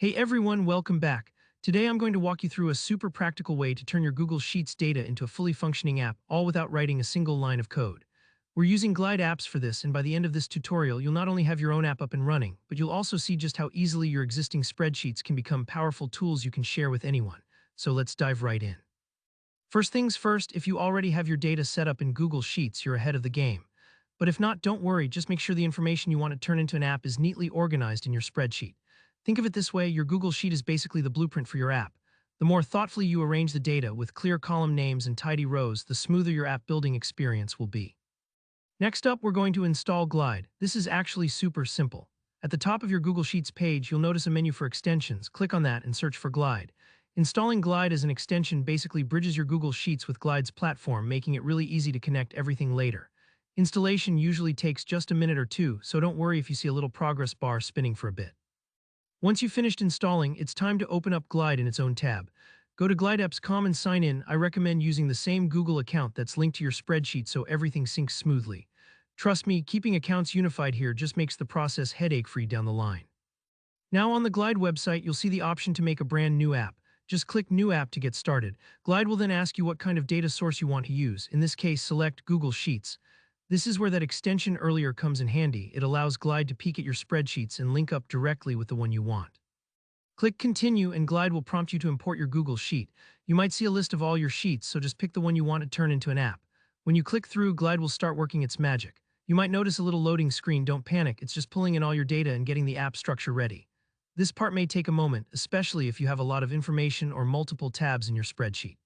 Hey everyone, welcome back. Today I'm going to walk you through a super practical way to turn your Google Sheets data into a fully functioning app, all without writing a single line of code. We're using Glide apps for this, and by the end of this tutorial, you'll not only have your own app up and running, but you'll also see just how easily your existing spreadsheets can become powerful tools you can share with anyone. So let's dive right in. First things first, if you already have your data set up in Google Sheets, you're ahead of the game. But if not, don't worry, just make sure the information you want to turn into an app is neatly organized in your spreadsheet. Think of it this way, your Google Sheet is basically the blueprint for your app. The more thoughtfully you arrange the data with clear column names and tidy rows, the smoother your app building experience will be. Next up, we're going to install Glide. This is actually super simple. At the top of your Google Sheets page, you'll notice a menu for extensions. Click on that and search for Glide. Installing Glide as an extension basically bridges your Google Sheets with Glide's platform, making it really easy to connect everything later. Installation usually takes just a minute or two, so don't worry if you see a little progress bar spinning for a bit. Once you've finished installing, it's time to open up Glide in its own tab. Go to glideapps.com and sign in. I recommend using the same Google account that's linked to your spreadsheet so everything syncs smoothly. Trust me, keeping accounts unified here just makes the process headache-free down the line. Now on the Glide website, you'll see the option to make a brand new app. Just click New App to get started. Glide will then ask you what kind of data source you want to use. In this case, select Google Sheets. This is where that extension earlier comes in handy. It allows Glide to peek at your spreadsheets and link up directly with the one you want. Click Continue and Glide will prompt you to import your Google Sheet. You might see a list of all your sheets, so just pick the one you want to turn into an app. When you click through, Glide will start working its magic. You might notice a little loading screen. Don't panic, it's just pulling in all your data and getting the app structure ready. This part may take a moment, especially if you have a lot of information or multiple tabs in your spreadsheet.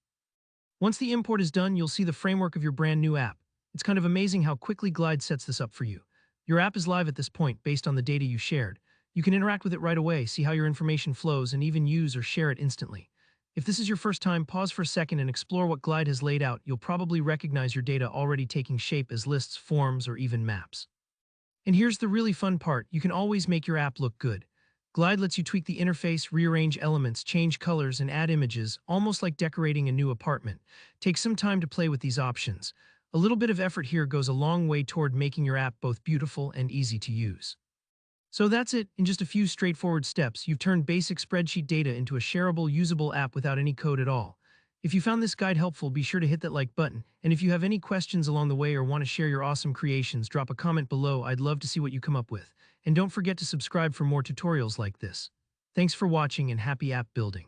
Once the import is done, you'll see the framework of your brand new app. It's kind of amazing how quickly Glide sets this up for you. Your app is live at this point based on the data you shared. You can interact with it right away, see how your information flows, and even use or share it instantly. If this is your first time, pause for a second and explore what Glide has laid out. You'll probably recognize your data already taking shape as lists, forms, or even maps. And here's the really fun part, you can always make your app look good. Glide lets you tweak the interface, rearrange elements, change colors, and add images, almost like decorating a new apartment. Take some time to play with these options. A little bit of effort here goes a long way toward making your app both beautiful and easy to use. So that's it. In just a few straightforward steps, you've turned basic spreadsheet data into a shareable, usable app without any code at all. If you found this guide helpful, be sure to hit that like button. And if you have any questions along the way or want to share your awesome creations, drop a comment below. I'd love to see what you come up with. And don't forget to subscribe for more tutorials like this. Thanks for watching and happy app building.